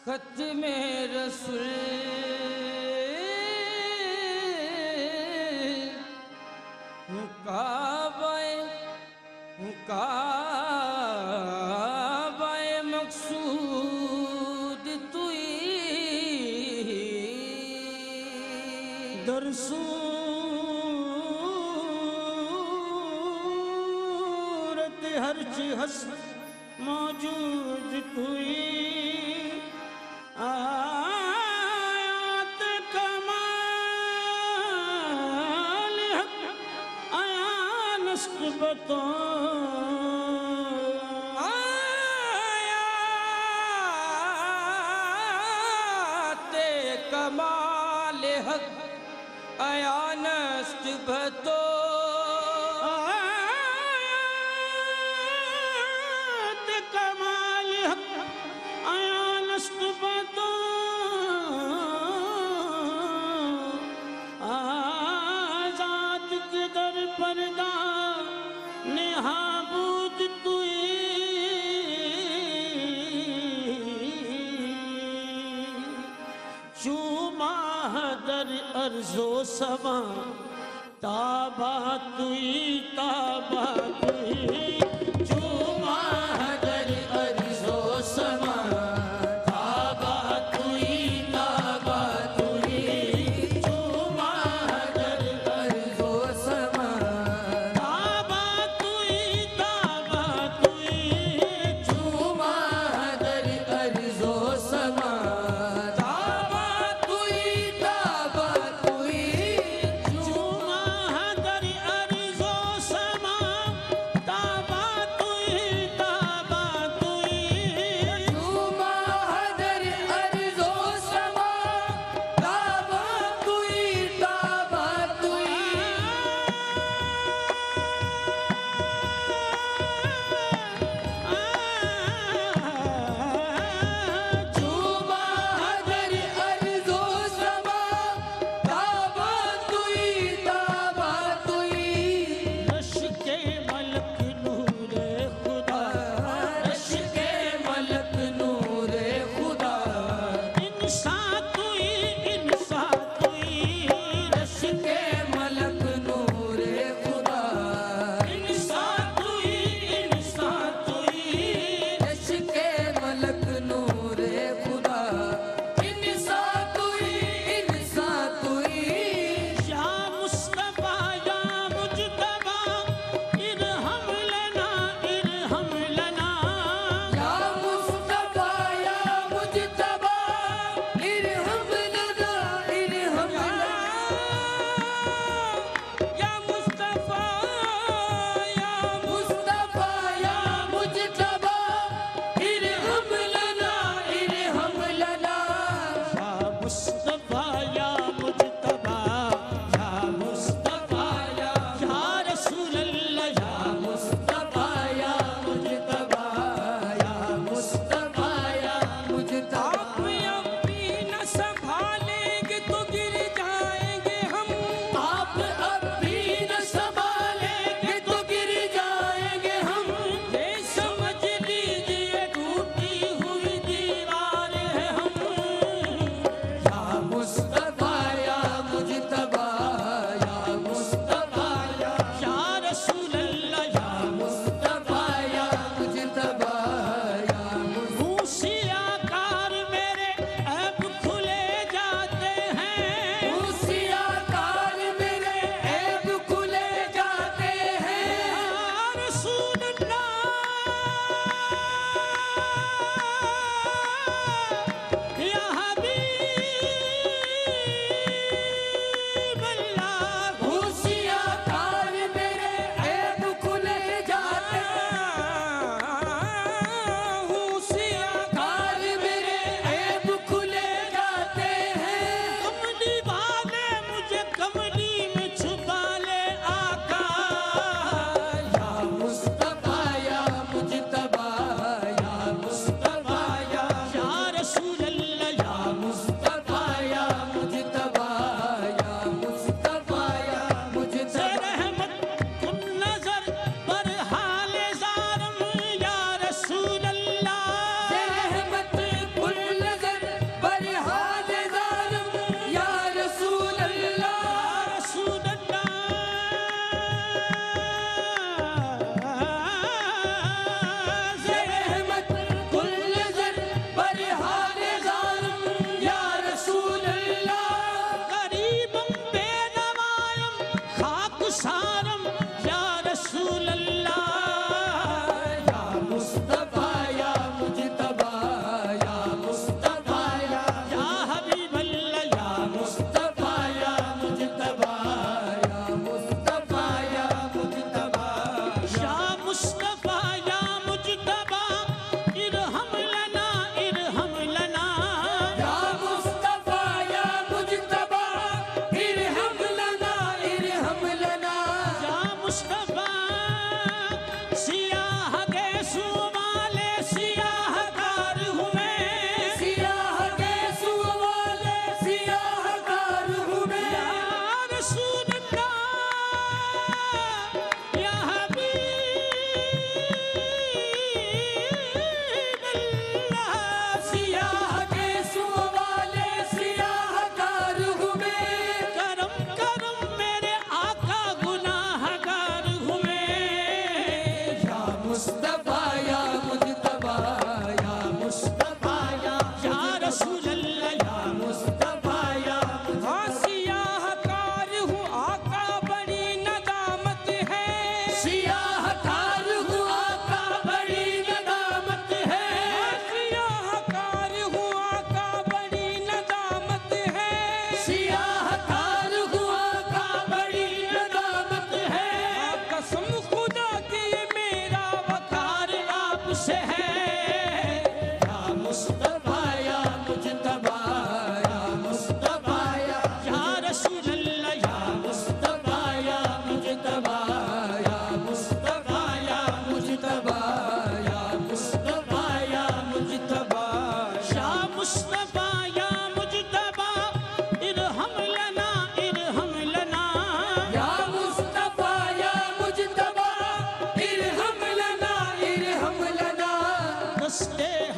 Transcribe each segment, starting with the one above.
खत में रसूल काबाए मकसूद तुई दरसूरत हर हस मौजूद तुई आयात कमाल हक आया नस्क बतो आयात कमाल हक आया नस्क बतो आजाद के दर पर्दा नेहाबूद तुई चूमा दर अर्जो समा ताबा तुई चूमा दर अर्जो समा ताबा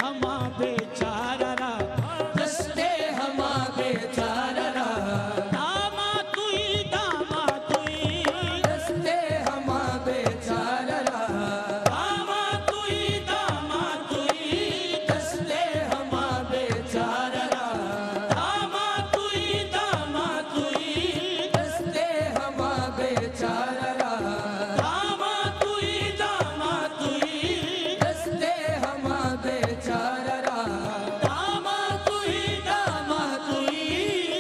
हमा बेचारा दस्ते हमा बेचारा दामा तुई दस्ते हमा बेचारा दामा तुई दस्ते हमा बेचारा दामा तुई दस्ते हमा बेचारा दामा तुई दस्ते हमा बेचारा दामा तुई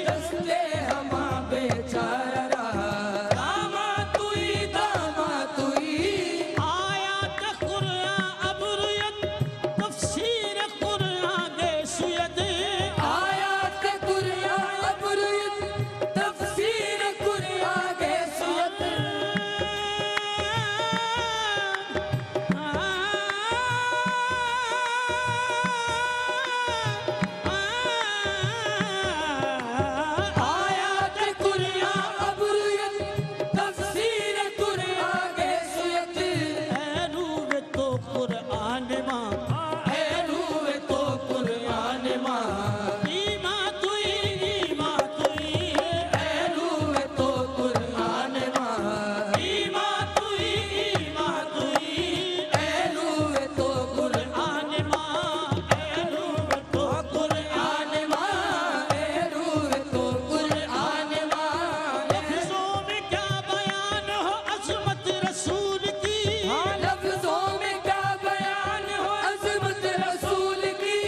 दस्ते हमा बेचारा दामा तुई आयात कुरान अबरुयत तफसीर कुरान दे सुयद आयात कुरान अबरुयत तफसीर कुरान के सुयत आयात कुरान अबरुयत तफसीर कुरान के सुयत रूवे तो कुरान मां है रूह तो कुरान मां ईमा तुई है रूह तो कुरान मां ईमा तुई है रूह तो कुरान आने मां रूवे तो कुरान मां है रूह तो कुरान मां लफ्जों में क्या बयान हो अजमत रसूल की हाँ लफ्जों में क्या बयान हो अज़मत रसूल की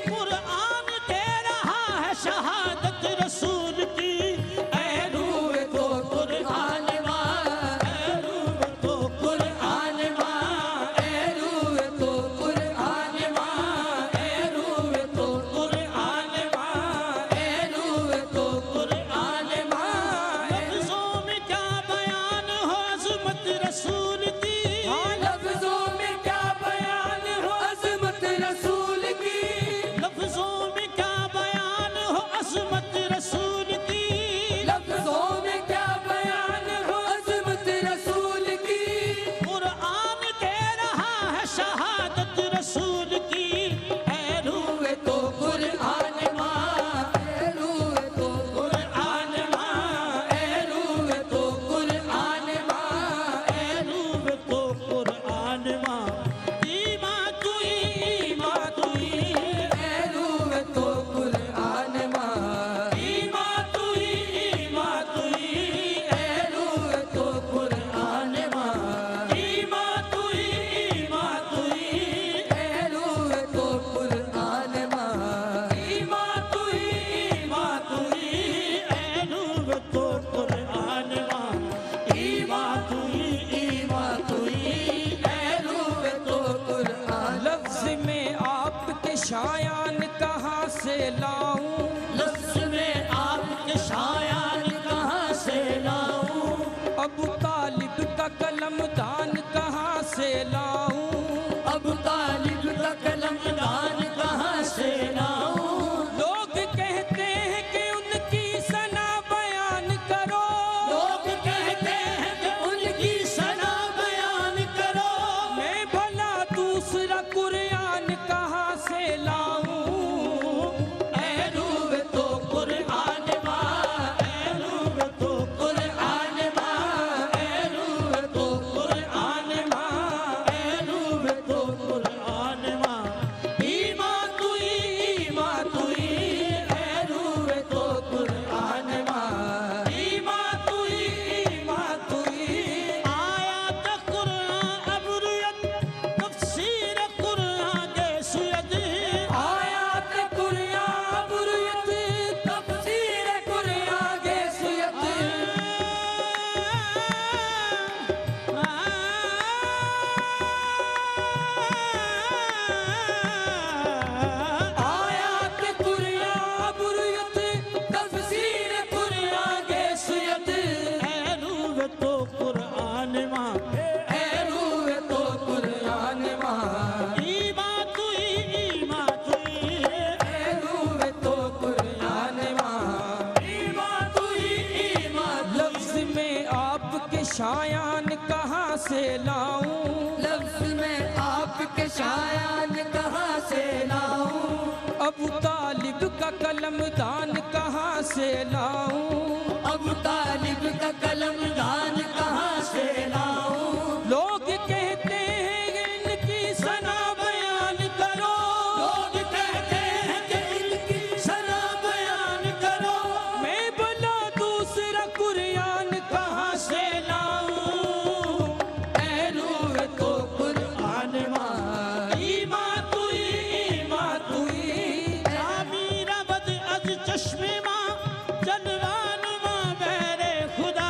कुरान दे रहा है शहादत रसूल की है रूह तो कुरान मां रूवे तो कुरान मां है रूह तो कुरान मां है रूह तो कुरान मां है रूह तो कुरान मां लफ्जों में क्या बयान हो अजमत रसूल की हाँ लफ्जों में क्या बयान हो अज़मत रसूल की लफ्जों में क्या बयान हो अजमत रसूल की लफ्जों में क्या बयान हो अज़मत रसूल की कुरान दे रहा है शहादत रसूल की है रूह रूह तो कुरान मां है रूह तो कुरान मां है रूह तो कुरान मां है रूह तो कुरान मां ईमा तुई है रूह तो कुरान मां ईमा तुई है रूह तो कुरान मां ईमा तुई है रूह तो कुरान मां ईमा तुई है रूह तो कुरान मां ईमा तुई है रूह तो कुरान लफ्ज में आपके शायान कहाँ से लाऊं लफ्ज में आपके शायान कहाँ से लाऊं अबू तालिब का कलम दान कहाँ से लाऊं अब तालिब का कलम दान कहाँ से लाऊं लोग कहते हैं कि उनकी सना बयान करो लोग कहते हैं कि उनकी सना बयान करो मैं भला दूसरा कुरान कहाँ से लाऊं ऐ रूह तो कुरान मां ऐ रूह तो कुरान मां है रूह तो कुरान मां ऐ रूह तो कुरान मां ईमा तुई है रूह तो कुरान मां ईमा तुई आयात कुरान अबरुयत तफसीर कुरान दे सुयद आयात कुरान अबरुयत तफसीर कुरान के सुयत आयात कुरान अबरुयत तफसीर कुरान के सुयत ऐ रूह तो कुरान मां है रूह तो कुरान मां ईमा तुई है रूह तो कुरान मां लफ्ज में आपके शायान कहाँ से लाऊं लफ्ज में आपके शायान कहाँ से लाऊं अबू तालिब का कलम दान कहाँ से लाऊं, अब तालिब का कलम दान कहाँ से लाऊं। लोग कहते हैं इनकी सना बयान करो, लोग कहते हैं कि इनकी सना बयान करो। मैं भला दूसरा कुरान कहाँ से लाऊं, ऐ रूह तो कुरान मां, ईमां तुई, ईमां तुई, मीरा बद अज चश्मे मां, जलवान मां बहरे खुदा।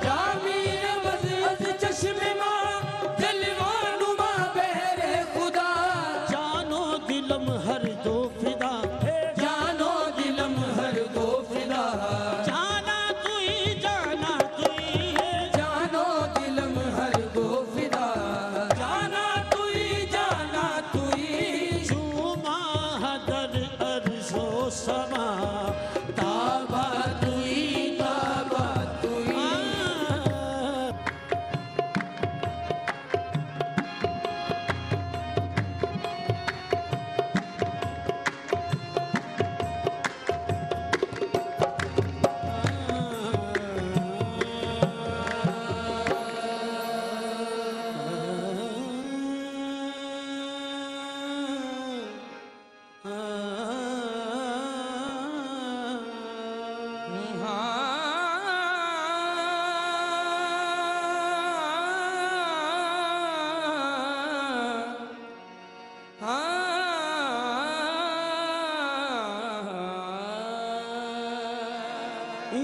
जामीर वज़ अज़ चश्मे मां, जलवानुमा बहरे खुदा। जानो दिलम हर दो फिदा, जानो दिलम हर दो फिदा, जाना तुई, जाना तुई। जानो दिलम हर दो फिदा, जाना तुई, जाना तुई। चूमा हदर अर्ज़ो समा, ताबा तुई, ताबा तुई।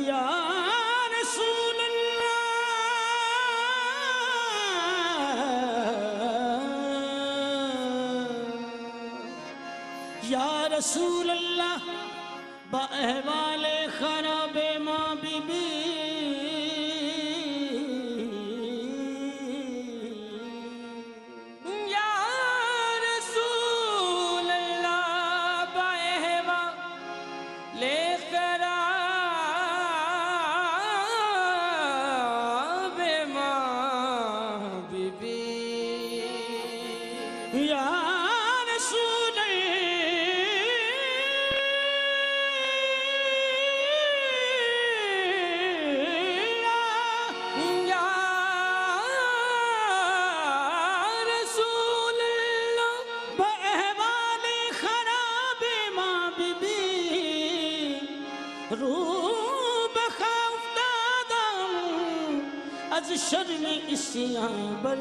या रसूल अल्लाह, या रसूल अल्लाह, बअहवाले खराबे माँ बीबी। या रसूल अल्लाह, बाएहवा लेकर आवे माँ बीबी। या रसूल अल्लाह, या रसूल अल्लाह, बअहवाले खराबे माँ बीबी। रूब खौफदादम अज शर्म इस्यां बर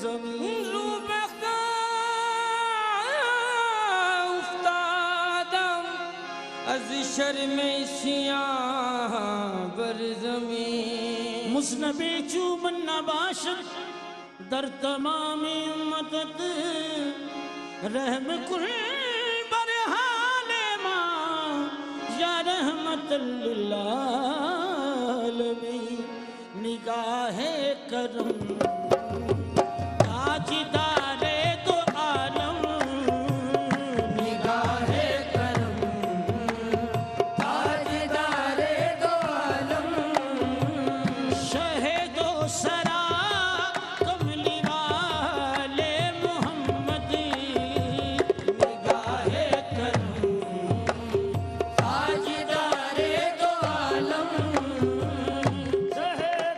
ज़मीन। रूब उफ्तादम अज शर्म सियां बर ज़मीन। मुज़नबे चूमन नबाशत दर तमामी उम्मत, रहम कुल बरहाले माँ, या रहमतल लिल आलमीन। निगाहे करम ताजदारे दो आलम, निगाहे करम ताजदारे दो आलम। शहेदो सरा कमली वाले मोहम्मद। निगाहे करम ताजदारे दो आलम।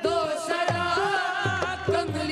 दो सरा कमली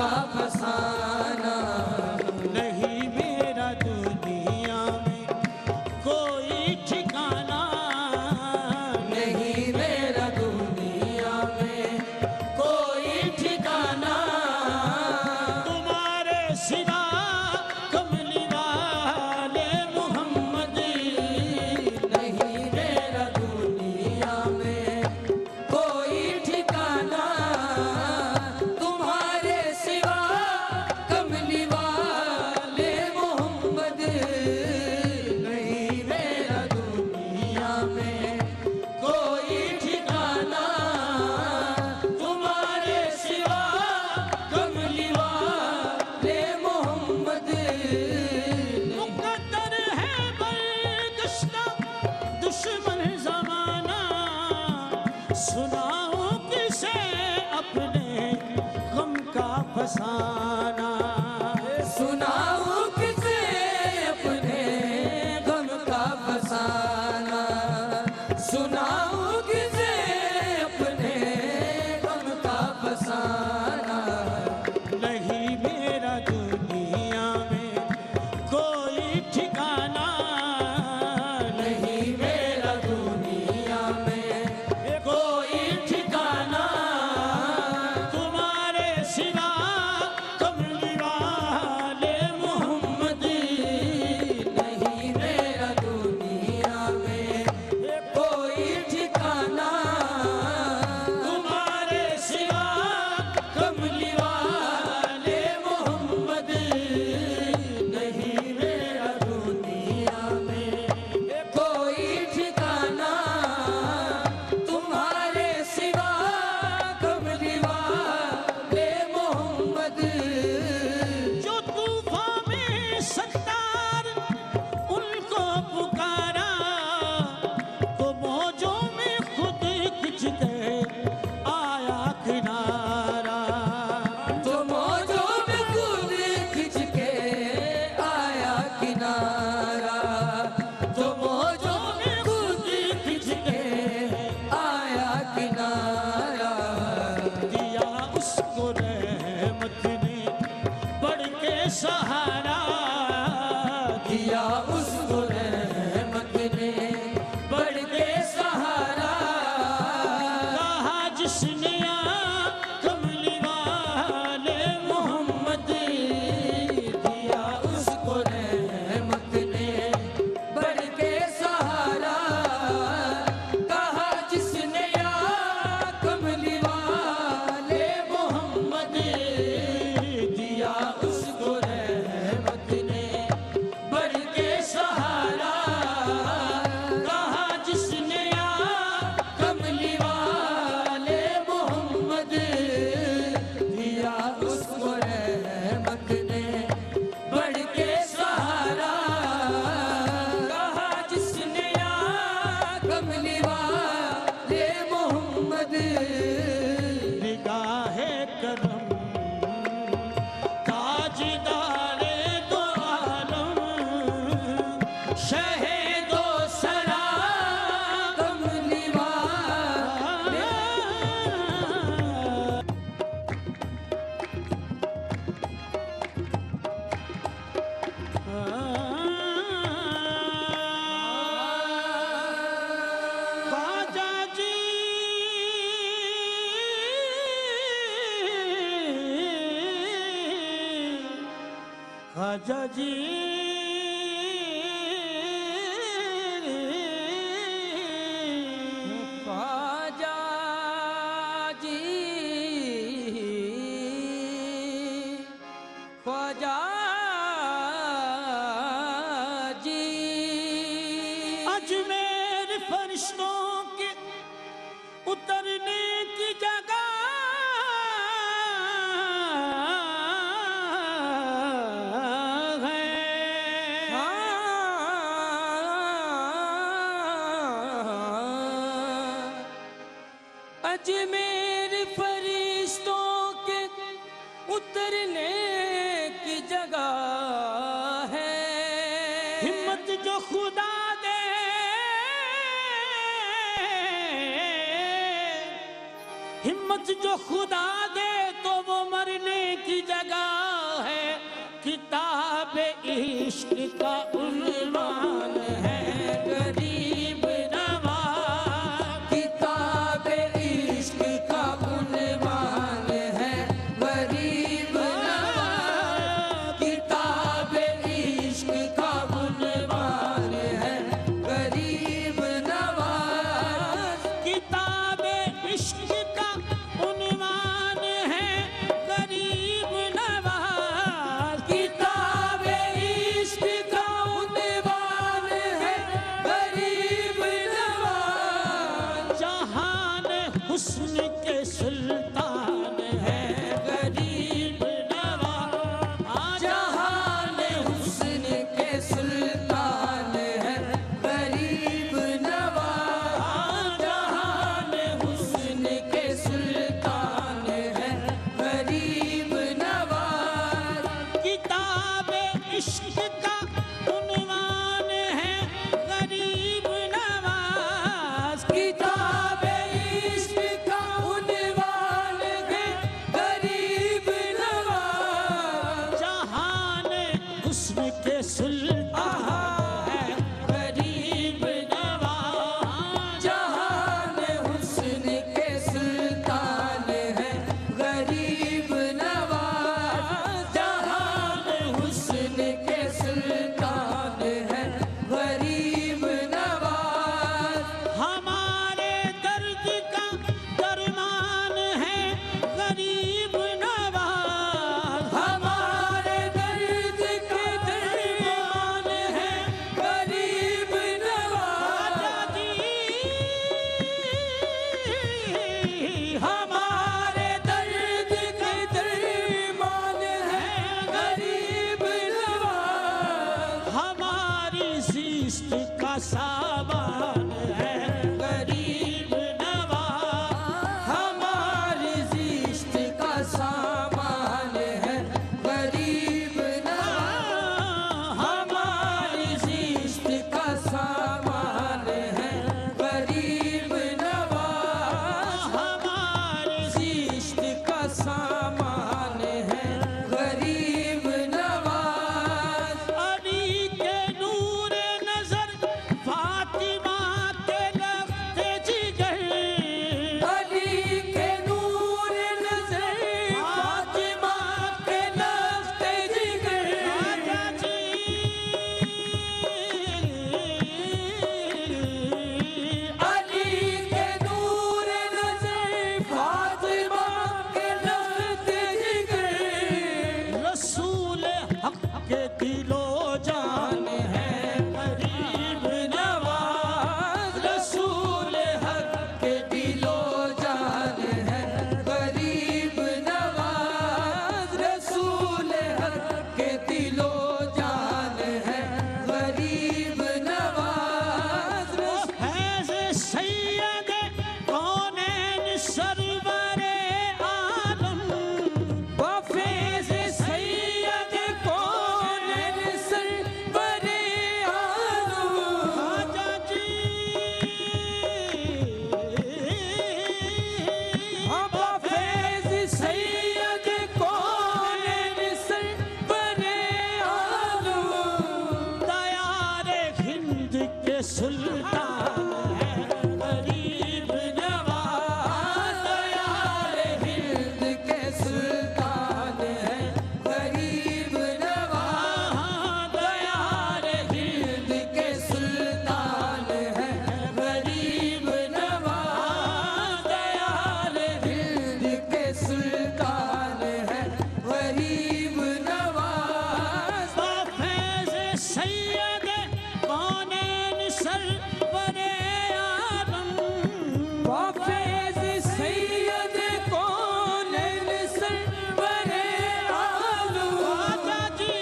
का फसाना। नहीं मेरा दुनिया में कोई ठिकाना, नहीं मेरा दुनिया में कोई ठिकाना। तुम्हारे सिवा कमली वाले मोहम्मद, नहीं मेरा दुनिया में कोई ठिकाना। तुम्हारे सिवा कमली वाले मोहम्मद, नहीं मेरा दुनिया में कोई ठिकाना। तुम्हारे सिवा कमली वाले मोहम्मद। मुकद्दर है बरगश्ता दुश्मन जमाना, सुनाओ किसे अपने गम का फसाना। सुनाओ किसे अपने गम का फसाना। सुनाओ किसे अपने गम का फसाना। नहीं मेरा दुनिया में कोई ठिकाना, नहीं मेरा दुनिया में कोई ठिकाना। तुम्हारे सिवा कमली वाले मोहम्मद, नहीं मेरा दुनिया में कोई ठिकाना। तुम्हारे सिवा कमली वाले मोहम्मद, नहीं मेरा दुनिया में कोई ठिकाना। तुम्हारे सिवा कमली वाले मोहम्मद। जो तूफान में सत्तार उनको पुकारा, तो मौजों में खुद खिंच गए आया किनारा। तो मौजों में खुद खिंच के आया किनारा। तो मौजों में खुद खिंच के आया किनारा। दिया उसको रहमत ने बढ़ के सहारा, दिया उसको रहमत ने बढ़ के सहारा। कहा जिसने या कमली वाले मोहम्मद, दिया उसको रहमत ने बढ़ के सहारा। कहा जिसने या कमली वाले मोहम्मद, दिया उसको रहमत ने बढ़ के सहारा। कहा जिसने या कमली वाले मोहम्मद, दिया उसको रहमत ने बढ़ के सहारा। कहा जिसने या कमली वाले मोहम्मद। निगाहे करम ताजदारे दो आलम, शहीदो सरा कमली वाले। ख्वाजा जी ख्वाजा जी ख्वाजा जी, ख्वाजा जी। अजमेर फरिश्तों के उतरने की जगह है। अजमेर फरिश्तों के उतरने की जगह है। हिम्मत जो खुदा दे, हिम्मत जो खुदा दे, तो वो मरने की जगह सामान है गरीब नवाज। हमारी जिश्त का सामान है गरीब नवाज। हमारी जिश्त का सामान है गरीब नवाज। हमारी जिश्त का सामान है गरीब नवाज। अली के नूर नजर फातिमा के लफ्ते जिगर। अली के नूर नजर फातिमा के लफ्ते जिगर। राजा जी अली के नूर नजर फातिमा के लफ्ते जिगर। रसूल हक के दिलो जान है गरीब नवाज रसूल हक के दिलो जान है गरीब नवाज। रसूल हक के दिलो जान है गरीब नवाज। फैज़ सैयद कौनैन सरवरे आलम। वफेज सैयद कौनैन सरवरे आलम। राजा जी वफेज सैयद कौनैन सरवरे आलम। दयारे हिंद के सुल्तान है गरीब नवाज। दयाल हिंद के सुल्तान है गरीब नवाज। दयाल हिंद के सुल्तान है गरीब नवाज। दयाल हिंद के सुल्तान है गरीब नवाज। फैज़ सैयद कौनैन सरवरे आलम। वफेज सैयद कौनैन सरवरे आलम। राजा जी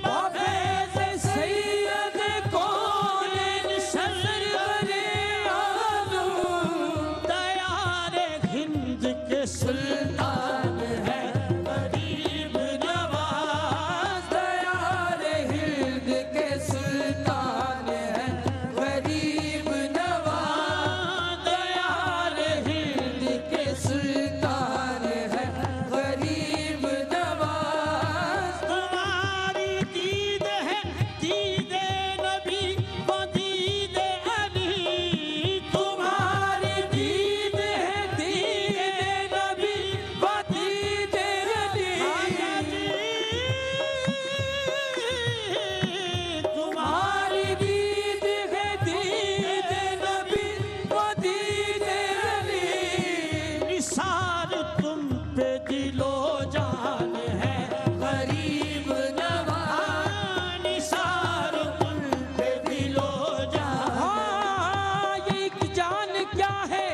वफेज सैयद कौनैन सरवरे आलम। दयारे हिंद के सुल्तान है गरीब नवाज। दयाल हिंद के सुल्तान है गरीब नवाज। दयाल हिंद के सुल्तान है गरीब नवाज। तुम्हारी दीद है दीदे नबी व दीदे अली। तुम्हारी दीद है दीदे नबी व दीदे अली। राजा जी तुम्हारी दीद है दीदे नबी व दीदे अली। निसार तुम पे दिलो जान है गरीब नवाज। निसार तुम पे दिलो जान। हाँ, ये एक जान क्या है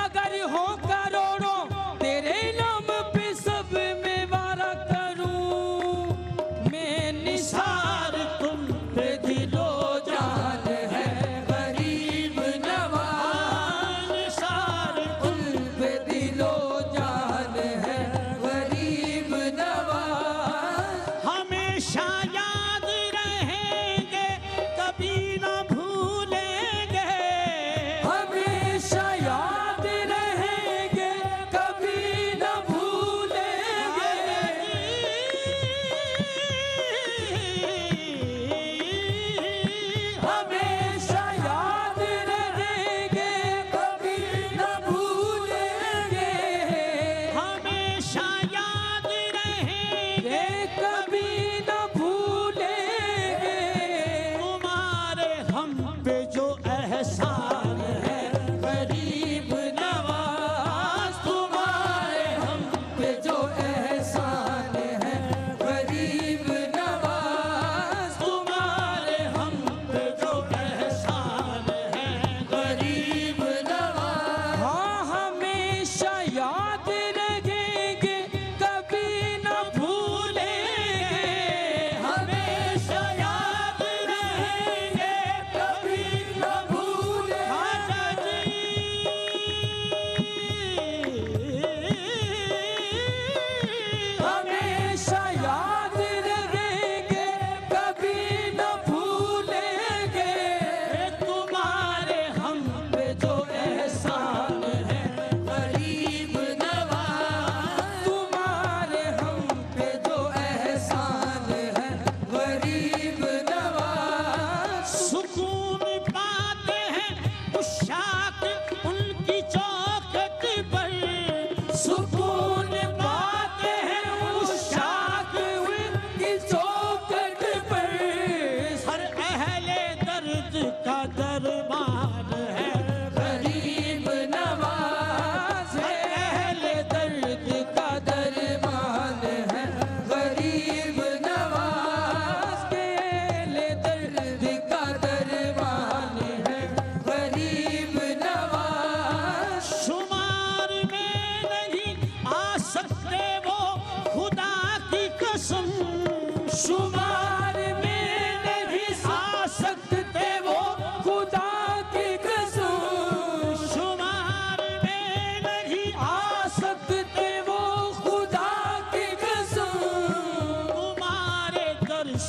अगर हो करोड़ों तेरे नाम पे सब में वारा करूं। मैं निसार तुम पे दिलो जान है गरीब नवाज। निसार उन पे दिलो जान है गरीब नवाज। हमेशा याद रहेंगे कभी न भूलेंगे। हमेशा याद रहेंगे कभी न भूलेंगे। हमेशा याद रहेंगे कभी न भूलेंगे। हमेशा याद रहेंगे ये कभी न भूलेंगे। तुम्हारे हम पे जो एहसान है गरीब नवाज। तुम्हारे हम पे जो एहसान है गरीब नवाज। तुम्हारे हम पे जो एहसान है गरीब नवाज। हाँ, हमेशा याद रहेंगे कभी न भूलेंगे।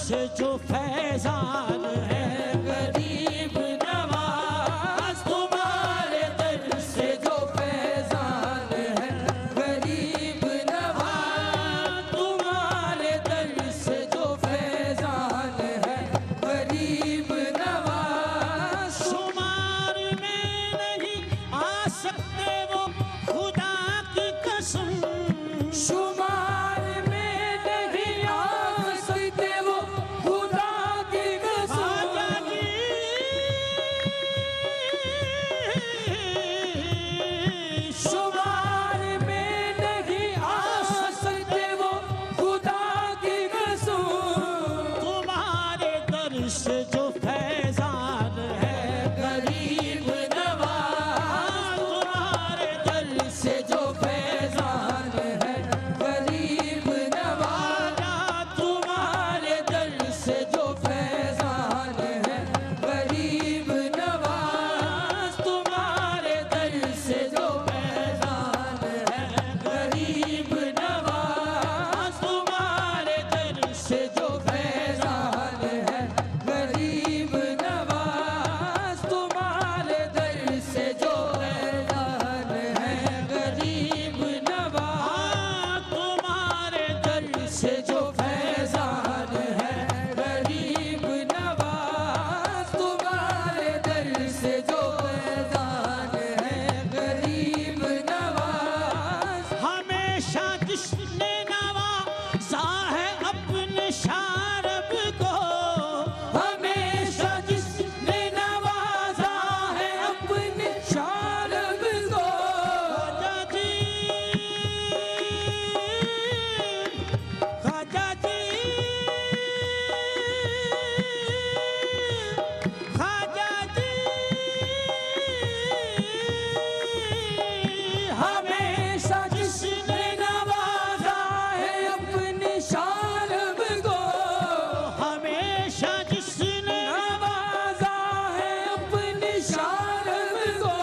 से जो फैजान है गरीब नवाज तुम्हारे दर से जो फैजान है गरीब नवाज तुम्हारे दर से जो फैजान है गरीब नवाज शुमार में नहीं आ सकते वो खुदा की कसम शुमार में नहीं आ सकते वो खुदा की कसम शुमार में नहीं आ सकते वो खुदा की कसम तुम्हारे दर से जो फैजान है गरीब नवाज तुम्हारे दर से जो फैजान है गरीब नवाज तुम्हारे दर से जो फैजान है गरीब नवाज तुम्हारे दर से जो फैजान है गरीब नवाज तुम्हारे दर से जो फैजान है गरीब नवाज तुम्हारे दर से जो फैजान है गरीब नवाज तुम्हारे दर से जो फैजान है गरीब नवाज तुम्हारे दर से जो फैजान है गरीब नवाज हमेशा जिसने नवाजा है अपने शारब को हमेशा जिसने नवाजा है अपने शारब को खाजा जी खाजा जी हमेशा जिसने नवाजा है अपने शारब को हमेशा जिसने नवाजा है अपने शारब को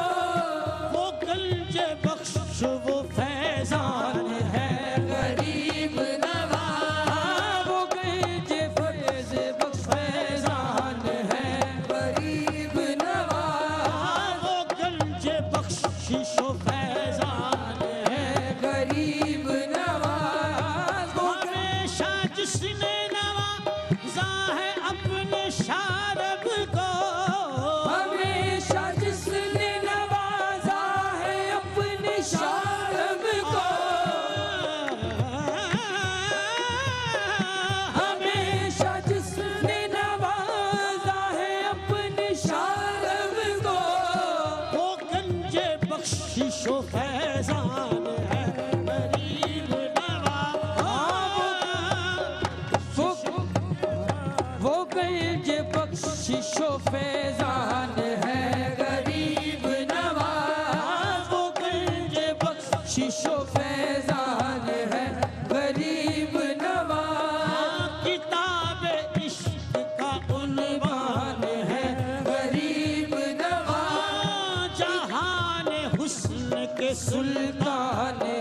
वो गंज बख्श वो फैजान है गरीब नवाज वो गंज फैज बख्श फैजान है गरीब नवाज वो गंज बख्शिशो फैजान है गरीब नवाज वो हमेशा जिसने नवाजा है अपने शारब को हमेशा जिसने नवाजा है अपने शारब को हमेशा जिसने नवाजा है अपने शारब को वो गंज बख्शिशो फैजान है गरीब नवाज वो गंज बख्शिशो फैजान है गरीब नवाज वो गंज बख्शिशो फैजान है गरीब नवाज किताब इश्क का उन्वान है गरीब नवाज जहान हुस्न के सुल्तान सुल्तान